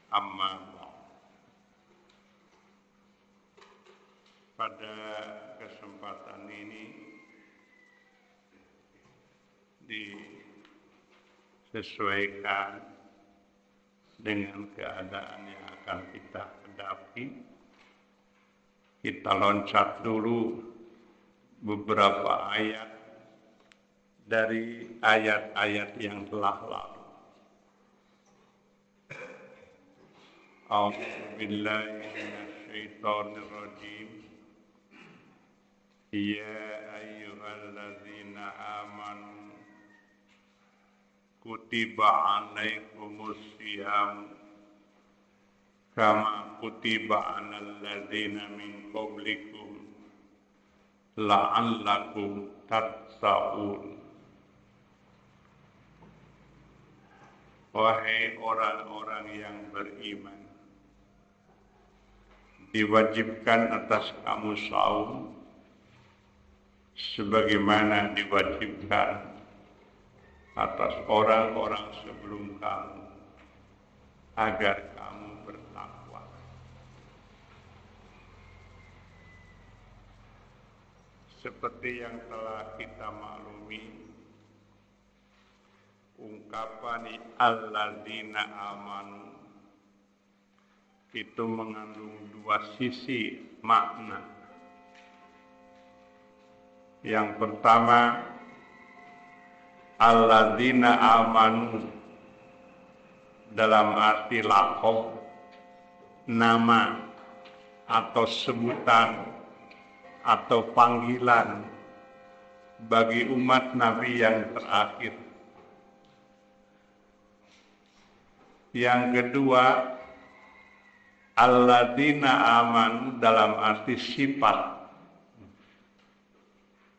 Amma pada kesempatan ini disesuaikan dengan keadaan yang akan kita hadapi. Kita loncat dulu beberapa ayat dari ayat-ayat yang telah lalu. A'udzubillahi minasyaitonirrajim. Ya ayyuhalladzina amanu kutiba alaikumus syiyam kama kutiba alal ladzina min qablikum la'allakum tattaqun. Wahai orang-orang yang beriman, diwajibkan atas kamu saum sebagaimana diwajibkan atas orang-orang sebelum kamu agar kamu bertakwa. Seperti yang telah kita maklumi, ungkapan alladzina amanu itu mengandung dua sisi makna. Yang pertama, alladzina amanu dalam arti laqab, nama atau sebutan atau panggilan bagi umat Nabi yang terakhir. Yang kedua, alladzina amanu dalam arti sifat.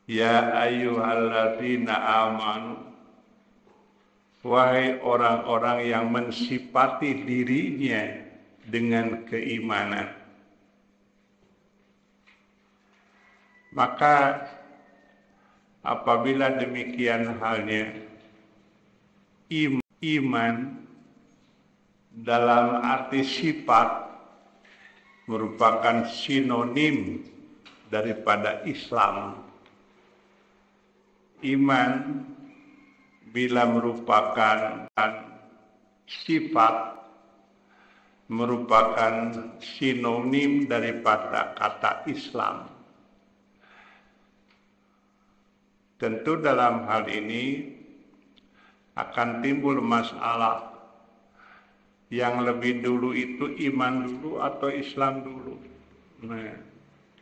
Ya ayyuhalladzina amanu, wahai orang-orang yang mensifati dirinya dengan keimanan. Maka apabila demikian halnya, iman dalam arti sifat merupakan sinonim daripada Islam. Iman bila merupakan sifat merupakan sinonim daripada kata Islam. Tentu dalam hal ini akan timbul masalah. Yang lebih dulu itu iman dulu atau Islam dulu. Nah,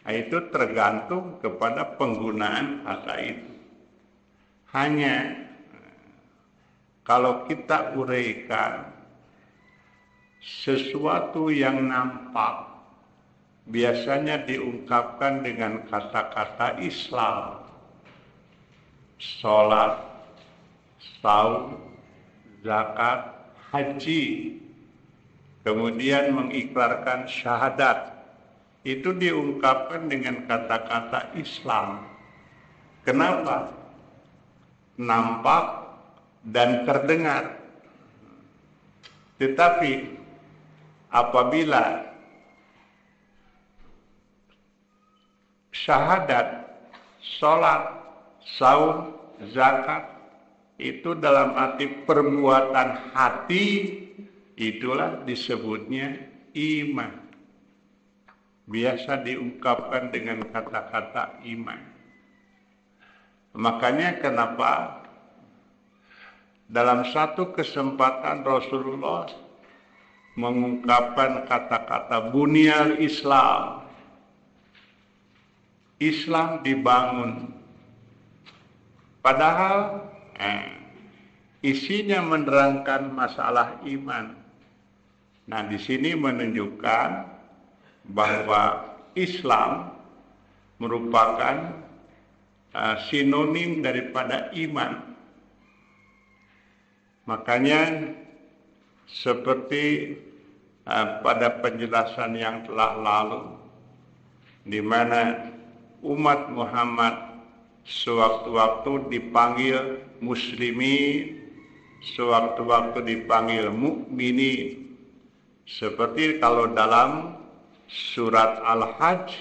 itu tergantung kepada penggunaan kata itu. Hanya kalau kita uraikan sesuatu yang nampak biasanya diungkapkan dengan kata-kata Islam. Sholat, saum, zakat, haji, kemudian mengikrarkan syahadat, itu diungkapkan dengan kata-kata Islam. Kenapa? Nampak dan terdengar. Tetapi apabila syahadat, sholat, saum, zakat itu dalam arti perbuatan hati, itulah disebutnya iman. Biasa diungkapkan dengan kata-kata iman. Makanya kenapa dalam satu kesempatan Rasulullah mengungkapkan kata-kata bunyal Islam. Islam dibangun. Padahal isinya menerangkan masalah iman. Nah, di sini menunjukkan bahwa Islam merupakan sinonim daripada iman. Makanya seperti pada penjelasan yang telah lalu, di mana umat Muhammad sewaktu-waktu dipanggil muslimin, sewaktu-waktu dipanggil mukminin. Seperti kalau dalam surat Al-Hajj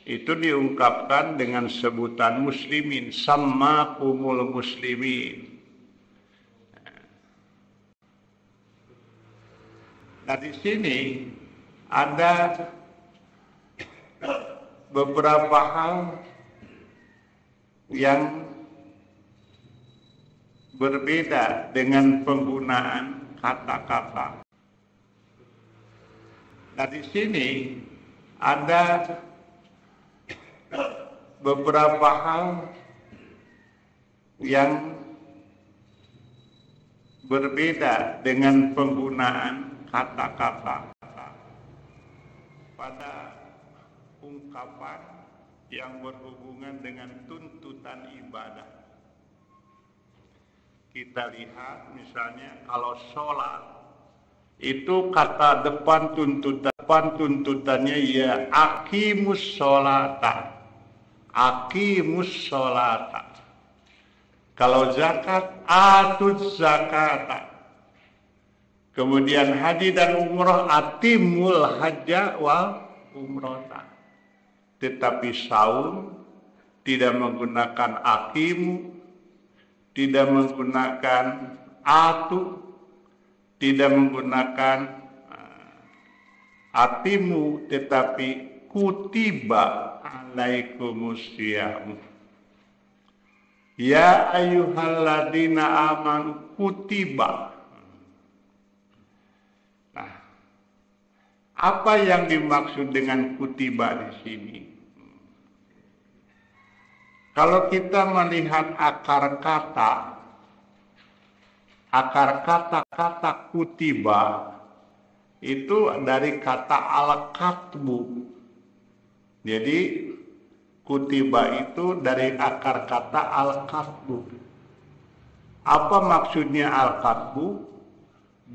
itu diungkapkan dengan sebutan muslimin, sammakumul muslimin. Nah, di sini ada beberapa hal yang berbeda dengan penggunaan kata-kata. Nah, di sini ada beberapa hal yang berbeda dengan penggunaan kata-kata pada ungkapan yang berhubungan dengan tuntutan ibadah. Kita lihat misalnya kalau sholat, itu kata depan tuntutannya ya aqimus sholata. Aqimus sholata. Kalau zakat, atuz zakata. Kemudian haji dan umrah, atimul hajja wal umrata. Tetapi saum tidak menggunakan aqimu, tidak menggunakan atu, tidak menggunakan atimu, tetapi kutiba alaikumusiyam. Ya ayyuhalladzina amanu kutiba. Nah, apa yang dimaksud dengan kutiba di sini? Kalau kita melihat akar kata kutiba itu dari kata al-katbu. Jadi kutiba itu dari akar kata al-katbu. Apa maksudnya al-katbu?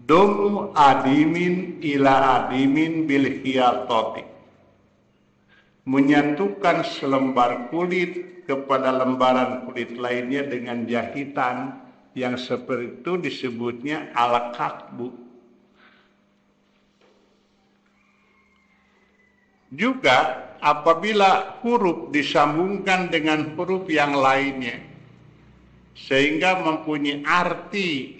Domu adimin ila adimin bil hiyatoti. Menyatukan selembar kulit kepada lembaran kulit lainnya dengan jahitan, yang seperti itu disebutnya al-katbu. Juga apabila huruf disambungkan dengan huruf yang lainnya sehingga mempunyai arti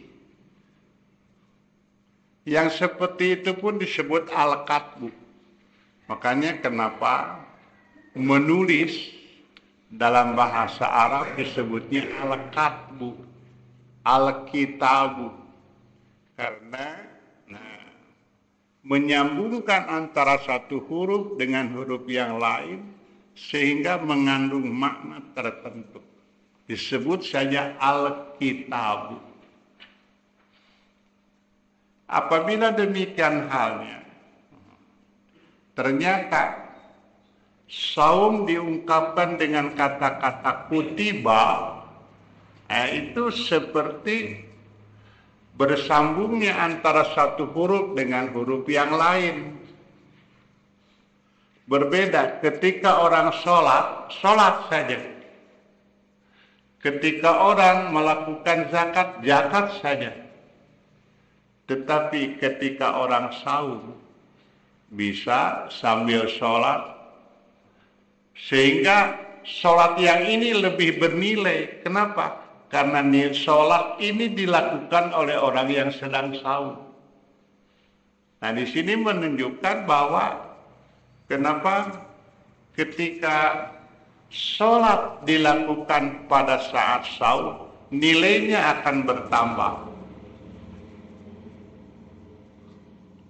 yang seperti itu pun disebut al-katbu. Makanya kenapa menulis dalam bahasa Arab disebutnya al-katbu, al-kitabu. Karena menyambungkan antara satu huruf dengan huruf yang lain sehingga mengandung makna tertentu. Disebut saja al-kitabu. Apabila demikian halnya, ternyata saum diungkapkan dengan kata-kata kutiba, itu seperti bersambungnya antara satu huruf dengan huruf yang lain. Berbeda ketika orang sholat saja. Ketika orang melakukan zakat, zakat saja. Tetapi ketika orang saum, bisa sambil sholat, sehingga sholat yang ini lebih bernilai. Kenapa? Karena sholat ini dilakukan oleh orang yang sedang saum. Nah, di sini menunjukkan bahwa kenapa ketika sholat dilakukan pada saat saum, nilainya akan bertambah.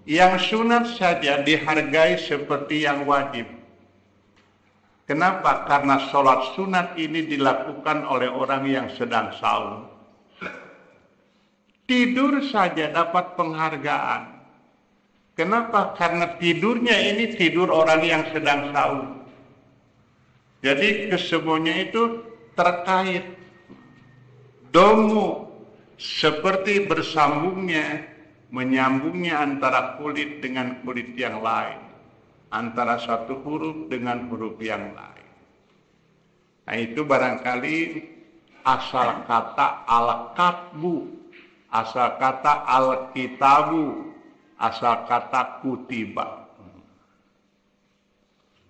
Yang sunat saja dihargai seperti yang wajib. Kenapa? Karena sholat sunat ini dilakukan oleh orang yang sedang saum. Tidur saja dapat penghargaan. Kenapa? Karena tidurnya ini tidur orang yang sedang saum. Jadi kesemuanya itu terkait. Domu seperti bersambungnya, menyambungnya antara kulit dengan kulit yang lain, antara satu huruf dengan huruf yang lain. Nah, itu barangkali asal kata al-katbu, asal kata al-kitabu, asal kata kutiba.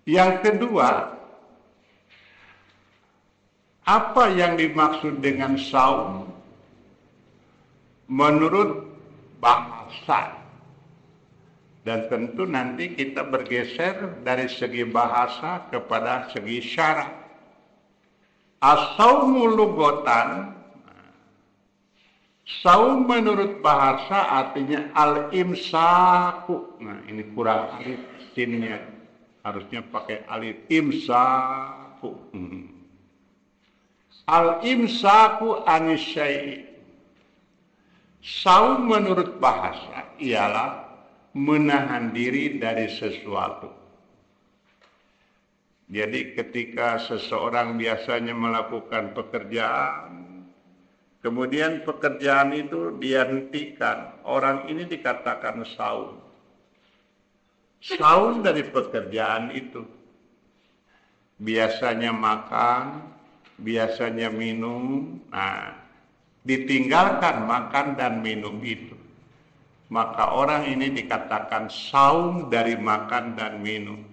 Yang kedua, apa yang dimaksud dengan saum? Menurut bahasa. Dan tentu nanti kita bergeser dari segi bahasa kepada segi syarak. As-saumu lughatan, saum menurut bahasa artinya al-imsaku. Nah, ini kurang alif sinnya. Harusnya pakai alif imsaku. Al-imsaku anisyai. Saum menurut bahasa ialah menahan diri dari sesuatu. Jadi ketika seseorang biasanya melakukan pekerjaan, kemudian pekerjaan itu dihentikan, orang ini dikatakan saum. Saum dari pekerjaan itu. Biasanya makan, biasanya minum, nah ditinggalkan makan dan minum itu. Maka orang ini dikatakan saum dari makan dan minum.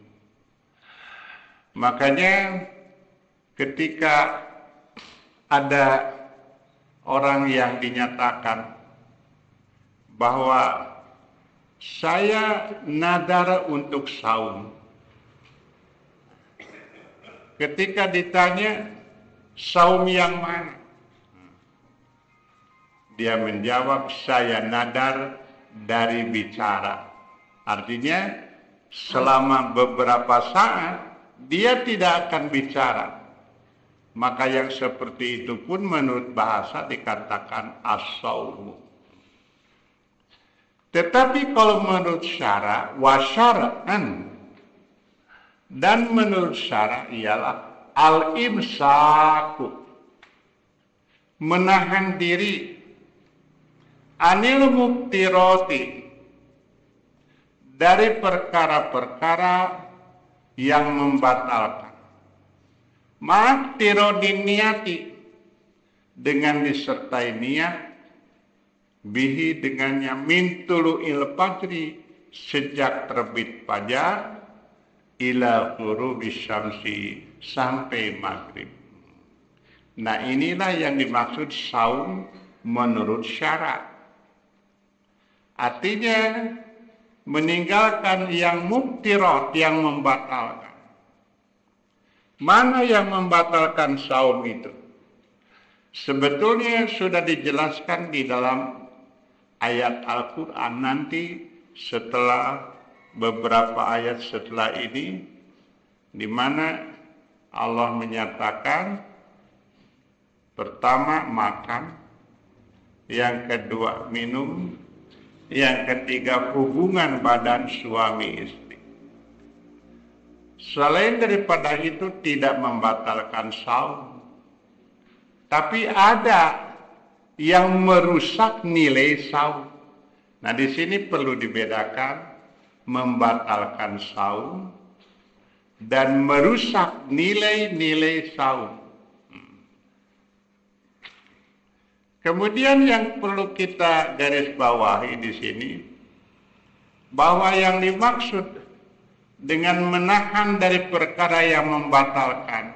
Makanya ketika ada orang yang dinyatakan bahwa saya nadar untuk saum. Ketika ditanya saum yang mana? Dia menjawab saya nadar dari bicara. Artinya selama beberapa saat dia tidak akan bicara. Maka yang seperti itu pun menurut bahasa dikatakan as-saumu. Tetapi kalau menurut syara, wasyara'an, dan menurut syara ialah al-imsaku, menahan diri, anil muktiroti, dari perkara-perkara yang membatalkan. Ma'aktirodin niati, dengan disertai niat, bihi dengannya min tulu'il fajri, sejak terbit fajar, ila ghurubi syamsi, sampai maghrib. Nah inilah yang dimaksud saum menurut syarak. Artinya meninggalkan yang muktirat, yang membatalkan. Mana yang membatalkan saum itu? Sebetulnya sudah dijelaskan di dalam ayat Al-Quran nanti setelah beberapa ayat setelah ini, di mana Allah menyatakan pertama makan, yang kedua minum, yang ketiga hubungan badan suami istri. Selain daripada itu tidak membatalkan saum, tapi ada yang merusak nilai saum. Nah di sini perlu dibedakan membatalkan saum dan merusak nilai-nilai saum. Kemudian yang perlu kita garis bawahi di sini, bahwa yang dimaksud dengan menahan dari perkara yang membatalkan,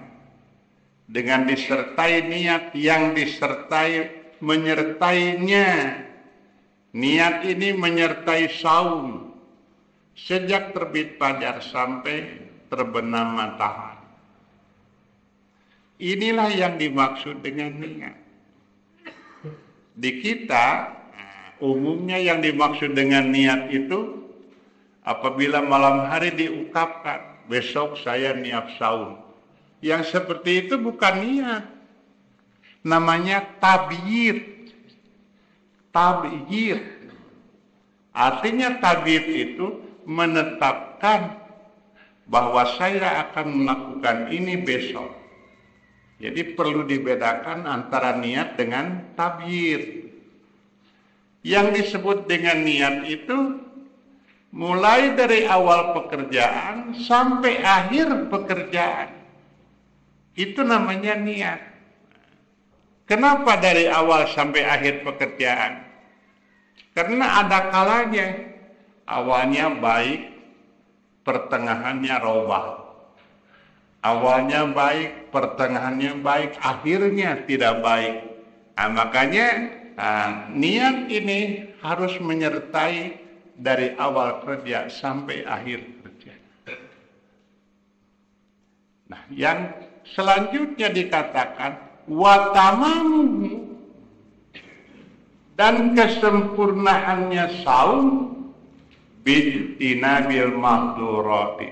dengan disertai niat yang menyertainya. Niat ini menyertai saum sejak terbit fajar sampai terbenam matahari. Inilah yang dimaksud dengan niat. Di kita umumnya yang dimaksud dengan niat itu apabila malam hari diungkapkan, besok saya niat saum. Yang seperti itu bukan niat. Namanya tabyir. Tabyir. Artinya tabyir itu menetapkan bahwa saya akan melakukan ini besok. Jadi perlu dibedakan antara niat dengan tabyir. Yang disebut dengan niat itu mulai dari awal pekerjaan sampai akhir pekerjaan. Itu namanya niat. Kenapa dari awal sampai akhir pekerjaan? Karena ada kalanya awalnya baik, pertengahannya robah. Awalnya baik, pertengahannya baik, akhirnya tidak baik. Nah, makanya niat ini harus menyertai dari awal kerja sampai akhir kerja. Nah, yang selanjutnya dikatakan watamamuhu, dan kesempurnaannya saum bijtinabil mahdurati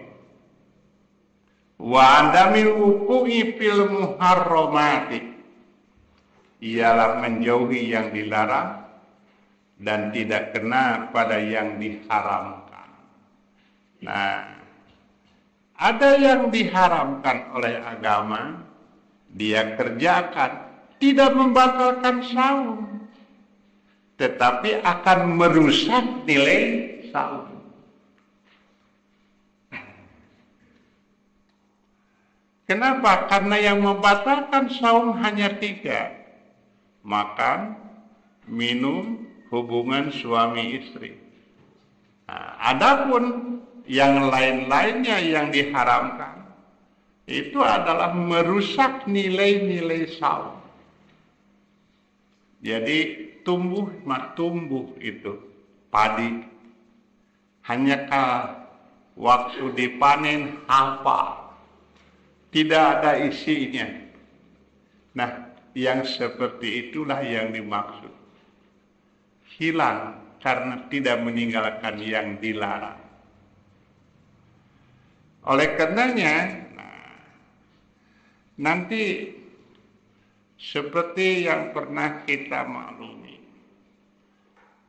wa adamil wuqu'i fil muharramati, ialah menjauhi yang dilarang dan tidak kena pada yang diharamkan. Nah, ada yang diharamkan oleh agama, dia kerjakan, tidak membatalkan saum, tetapi akan merusak nilai saum. Kenapa? Karena yang membatalkan saum hanya 3. Makan, minum, hubungan suami istri. Nah, adapun yang lain-lainnya yang diharamkan, itu adalah merusak nilai-nilai saum. Jadi tumbuh itu padi, hanyakah waktu dipanen apa, tidak ada isinya. Nah, yang seperti itulah yang dimaksud hilang karena tidak meninggalkan yang dilarang. Oleh karenanya, nanti seperti yang pernah kita maklumi,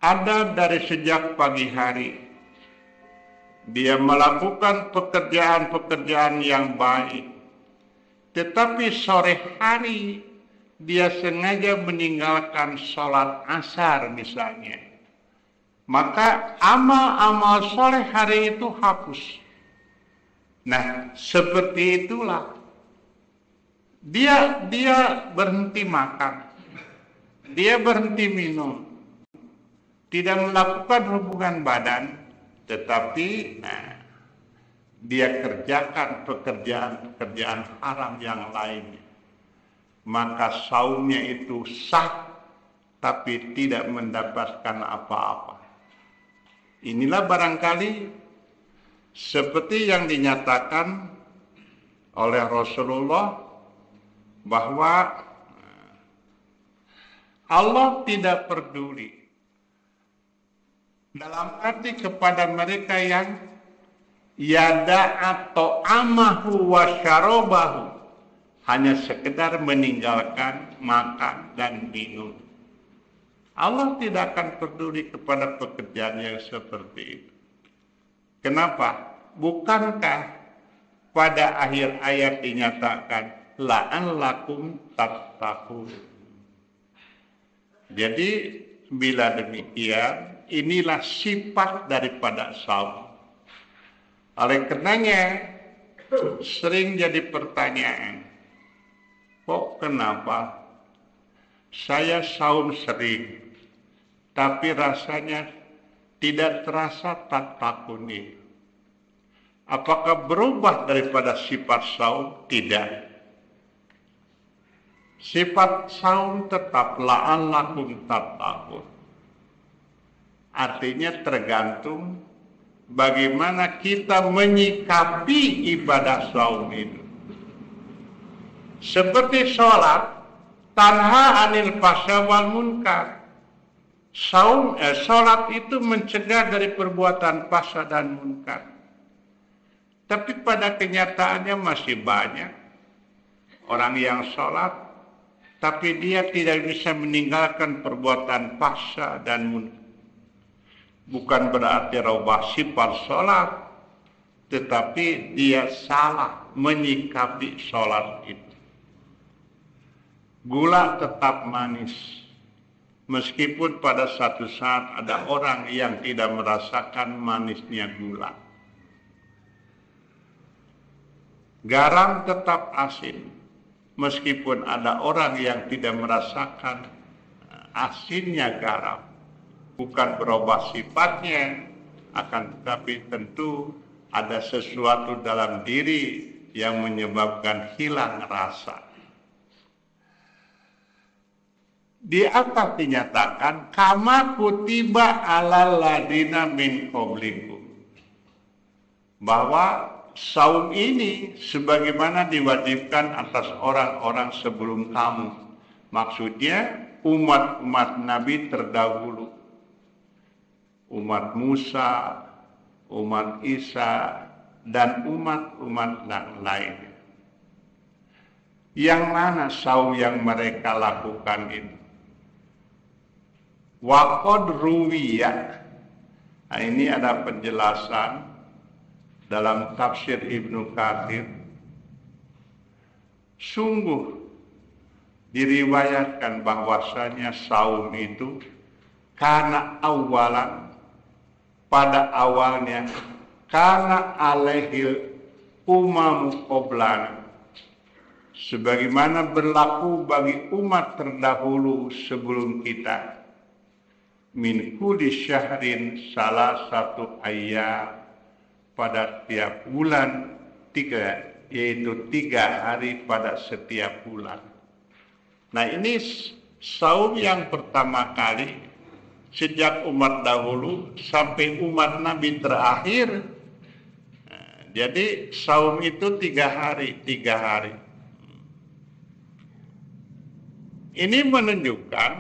ada dari sejak pagi hari dia melakukan pekerjaan-pekerjaan yang baik, tetapi sore hari dia sengaja meninggalkan sholat asar misalnya, maka amal-amal sore hari itu hapus. Nah, seperti itulah dia berhenti makan, dia berhenti minum, tidak melakukan hubungan badan, tetapi dia kerjakan pekerjaan haram yang lainnya, maka saumnya itu sah, tapi tidak mendapatkan apa-apa. Inilah barangkali seperti yang dinyatakan oleh Rasulullah, bahwa Allah tidak peduli dalam arti kepada mereka yang yada atau amahu wa syarobahu, hanya sekedar meninggalkan makan dan minum. Allah tidak akan peduli kepada pekerjaan yang seperti itu. Kenapa? Bukankah pada akhir ayat dinyatakan la'allakum tattaqun. Jadi bila demikian, inilah sifat daripada saum. Oleh karenanya sering jadi pertanyaan, kok kenapa saya saum sering, tapi rasanya tidak terasa tattaqun itu? Apakah berubah daripada sifat saum? Tidak. Sifat saum tetap la'allakum tattaqun. Artinya tergantung bagaimana kita menyikapi ibadah saum itu. Seperti sholat, tanha anil fahsya wal munkar. Sholat itu mencegah dari perbuatan fahsya dan munkar. Tapi pada kenyataannya masih banyak orang yang sholat, tapi dia tidak bisa meninggalkan perbuatan fahsya dan munkar. Bukan berarti rubah sifat sholat, tetapi dia salah menyikapi sholat itu. Gula tetap manis, meskipun pada satu saat ada orang yang tidak merasakan manisnya gula. Garam tetap asin, meskipun ada orang yang tidak merasakan asinnya garam. Bukan berubah sifatnya, akan tetapi tentu ada sesuatu dalam diri yang menyebabkan hilang rasa. Di atas dinyatakan kama kutiba alal ladina min qablikum, bahwa saum ini sebagaimana diwajibkan atas orang-orang sebelum kamu. Maksudnya umat-umat Nabi terdahulu, umat Musa, umat Isa, dan umat-umat lain. Yang mana saum yang mereka lakukan itu? Waqad ruwiya. Nah, ini ada penjelasan dalam tafsir Ibnu Katsir. Sungguh diriwayatkan bahwasanya saum itu karena awalan, pada awalnya, karena alaihil umamu qoblana, sebagaimana berlaku bagi umat terdahulu sebelum kita, min kulli syahrin salah satu ayat, pada tiap bulan 3, yaitu 3 hari pada setiap bulan. Nah, ini saum yang pertama kali sejak umat dahulu sampai umat Nabi terakhir. Nah, jadi saum itu 3 hari. Ini menunjukkan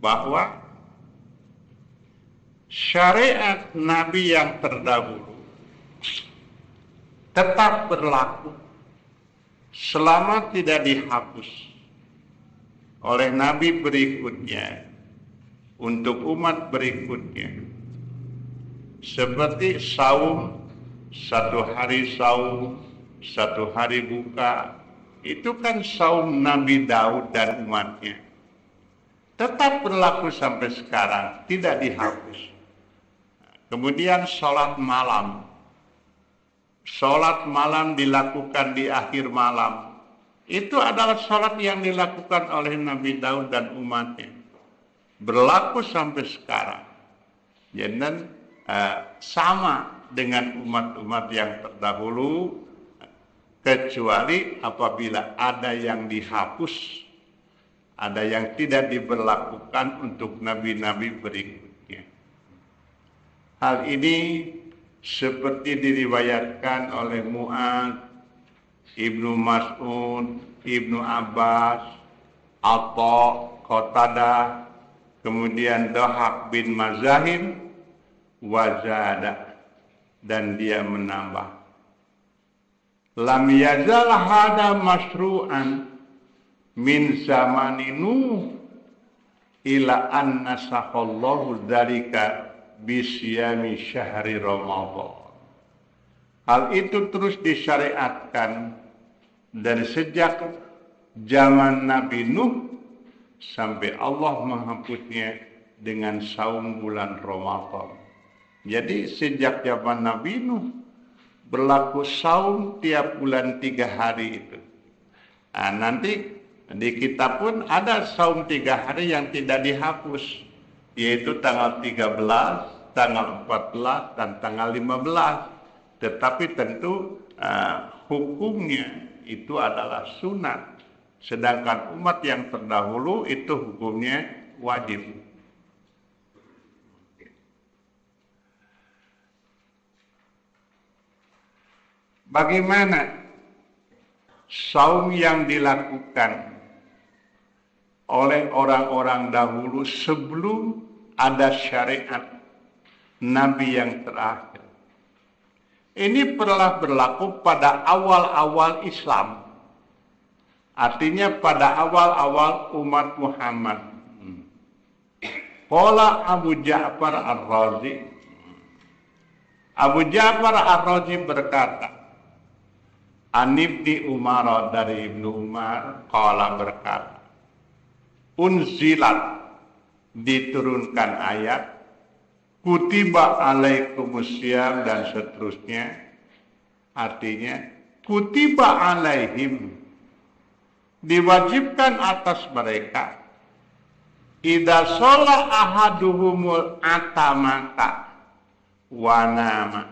bahwa syariat Nabi yang terdahulu tetap berlaku selama tidak dihapus oleh Nabi berikutnya untuk umat berikutnya. Seperti saum, 1 hari saum, 1 hari buka, itu kan saum Nabi Daud dan umatnya. Tetap berlaku sampai sekarang, tidak dihapus. Kemudian sholat malam. Sholat malam dilakukan di akhir malam. Itu adalah sholat yang dilakukan oleh Nabi Daud dan umatnya. Berlaku sampai sekarang. Jadi sama dengan umat-umat yang terdahulu, kecuali apabila ada yang dihapus, ada yang tidak diberlakukan untuk nabi-nabi berikutnya. Hal ini seperti diriwayatkan oleh Mu'adz, Ibnu Mas'ud, Ibnu Abbas, Atha, Qatadah, kemudian Dhahak bin Mazahim, wazada, dan dia menambah, lam yazal hada masyru'an min zamani Nuh ila an nasakhallahu dzalika bisyami syahri Ramadan. Hal itu terus disyariatkan dari sejak zaman Nabi Nuh sampai Allah menghapusnya dengan saum bulan Ramadan. Jadi sejak zaman Nabi Nuh berlaku saum tiap bulan 3 hari itu. Nah, nanti di kita pun ada saum 3 hari yang tidak dihapus, yaitu tanggal 13, tanggal 14, dan tanggal 15. Tetapi tentu hukumnya itu adalah sunat. Sedangkan umat yang terdahulu itu hukumnya wajib. Bagaimana saum yang dilakukan oleh orang-orang dahulu sebelum ada syariat Nabi yang terakhir? Ini pernah berlaku pada awal-awal Islam. Artinya pada awal-awal umat Muhammad. Qala Abu Ja'far Ar-Razi. Abu Ja'far Ar-Razi berkata, An Ibni Umar, dari Ibnu Umar, qala berkata, unzilat, diturunkan ayat, kutiba alaikumusiyam, dan seterusnya. Artinya kutiba alaihim, diwajibkan atas mereka, idza sholat ahaduhumul atamata, wa nama.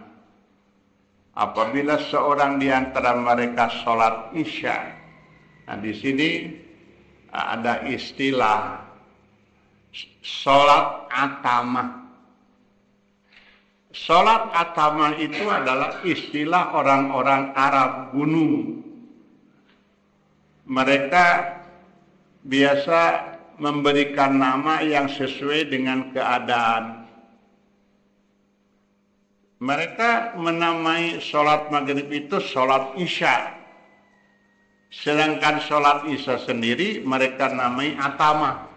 Apabila seorang di antara mereka sholat isya. Nah, di sini ada istilah sholat atama. Sholat atama itu adalah istilah orang-orang Arab gunung. Mereka biasa memberikan nama yang sesuai dengan keadaan. Mereka menamai sholat maghrib itu sholat isya. Sedangkan sholat isya sendiri mereka namai atama.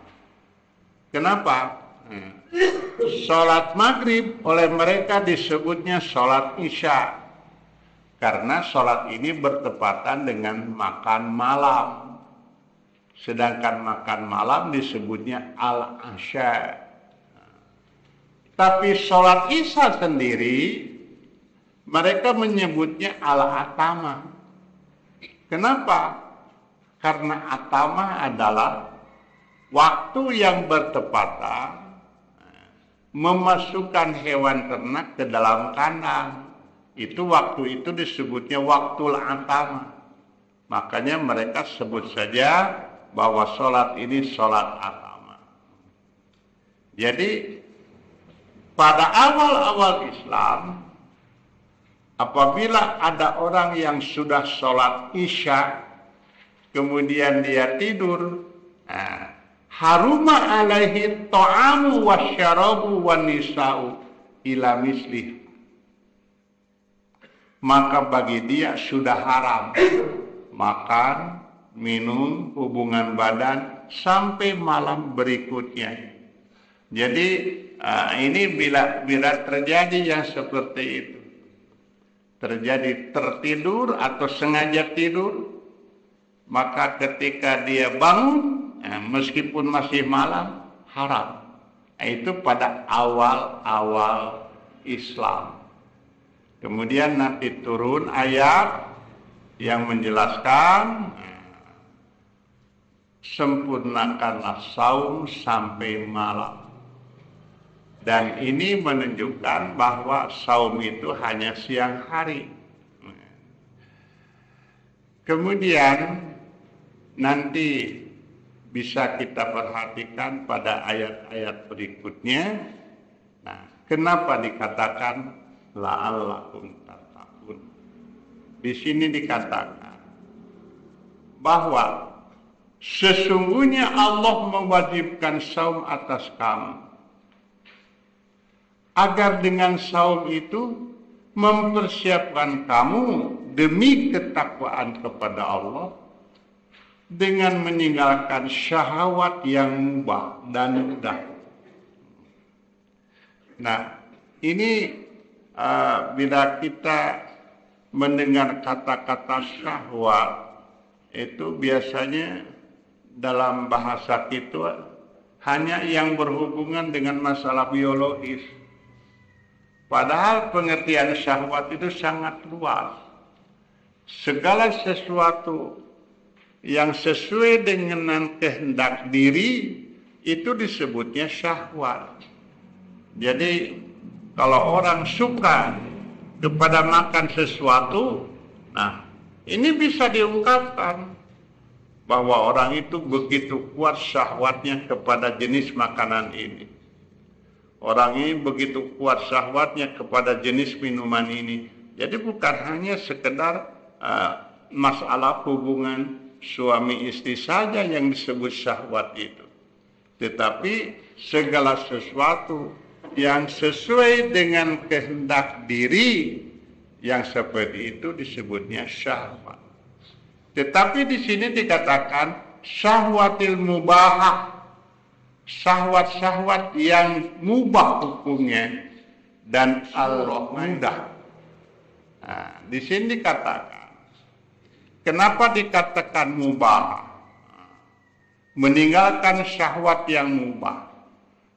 Kenapa? Sholat maghrib oleh mereka disebutnya sholat isya. Karena sholat ini bertepatan dengan makan malam. Sedangkan makan malam disebutnya al-asya. Tapi sholat isya sendiri, mereka menyebutnya al-atama. Kenapa? Karena atama adalah waktu yang bertepatan memasukkan hewan ternak ke dalam kandang. Itu waktu itu disebutnya waktul atama. Makanya mereka sebut saja bahwa sholat ini sholat atama. Jadi pada awal-awal Islam, apabila ada orang yang sudah sholat isya, kemudian dia tidur, haruma alaihi ta'amu wasyarabu wan nisa'u ila mislih. Maka bagi dia sudah haram makan, minum, hubungan badan sampai malam berikutnya. Jadi ini bila terjadi yang seperti itu, terjadi tertidur atau sengaja tidur, maka ketika dia bangun, meskipun masih malam, haram. Itu pada awal-awal Islam. Kemudian nanti turun ayat yang menjelaskan sempurnakanlah saum sampai malam. Dan ini menunjukkan bahwa saum itu hanya siang hari. Kemudian nanti bisa kita perhatikan pada ayat-ayat berikutnya. Nah, kenapa dikatakan la'allakum tattaqun? Di sini dikatakan bahwa sesungguhnya Allah mewajibkan saum atas kamu, agar dengan saum itu mempersiapkan kamu demi ketakwaan kepada Allah dengan meninggalkan syahwat yang mubah dan mudah. Nah, ini bila kita mendengar kata-kata syahwat, itu biasanya dalam bahasa kita hanya yang berhubungan dengan masalah biologis. Padahal pengertian syahwat itu sangat luas. Segala sesuatu yang sesuai dengan kehendak diri itu disebutnya syahwat. Jadi kalau orang suka kepada makan sesuatu, nah ini bisa diungkapkan bahwa orang itu begitu kuat syahwatnya kepada jenis makanan ini. Orang ini begitu kuat syahwatnya kepada jenis minuman ini. Jadi bukan hanya sekedar masalah hubungan suami istri saja yang disebut syahwat itu. Tetapi segala sesuatu yang sesuai dengan kehendak diri yang seperti itu disebutnya syahwat. Tetapi di sini dikatakan syahwatil mubahah, syahwat-syahwat yang mubah hukumnya dan al-mudah. Nah, di sini dikatakan, kenapa dikatakan mubah? Meninggalkan syahwat yang mubah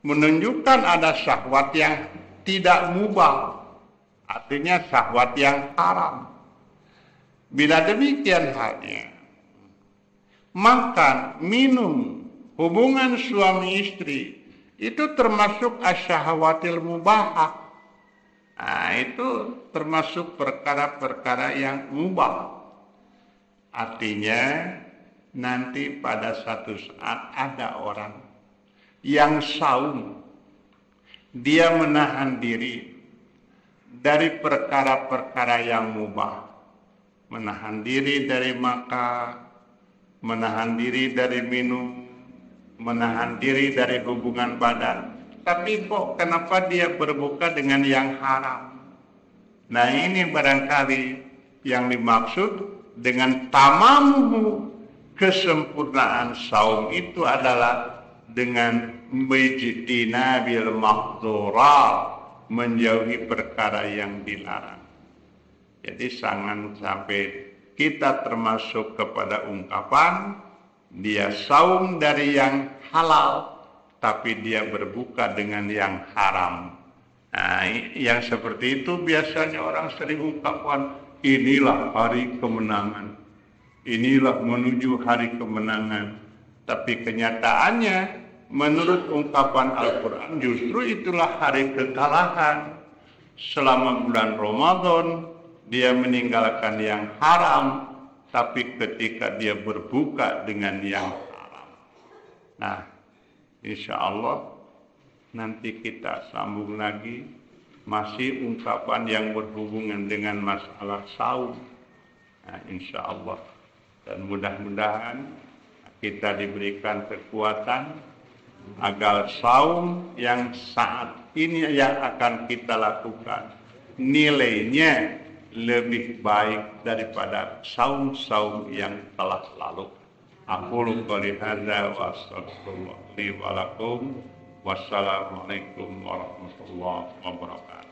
menunjukkan ada syahwat yang tidak mubah, artinya syahwat yang haram. Bila demikian halnya, makan, minum, hubungan suami istri itu termasuk asyahwatil mubahah. Nah, itu termasuk perkara-perkara yang mubah. Artinya nanti pada satu saat ada orang yang saum, dia menahan diri dari perkara-perkara yang mubah, menahan diri dari makan, menahan diri dari minum, menahan diri dari hubungan badan. Tapi kok kenapa dia berbuka dengan yang haram? Nah, ini barangkali yang dimaksud dengan tamamu, kesempurnaan saum itu adalah dengan bijtinabil maqdurat, menjauhi perkara yang dilarang. Jadi jangan sampai kita termasuk kepada ungkapan dia saum dari yang halal tapi dia berbuka dengan yang haram. Nah, yang seperti itu biasanya orang sering ungkapkan, inilah hari kemenangan, inilah menuju hari kemenangan. Tapi kenyataannya menurut ungkapan Al-Quran justru itulah hari kekalahan. Selama bulan Ramadan dia meninggalkan yang haram, tapi ketika dia berbuka dengan yang haram. Nah, insya Allah nanti kita sambung lagi masih ungkapan yang berhubungan dengan masalah saum. Nah, insya Allah. Dan mudah-mudahan kita diberikan kekuatan agar saum yang saat ini yang akan kita lakukan nilainya lebih baik daripada saum-saum yang telah lalu. Aqulu qouli hadza wa astaghfirullah li wa lakum. Wassalamualaikum warahmatullahi wabarakatuh.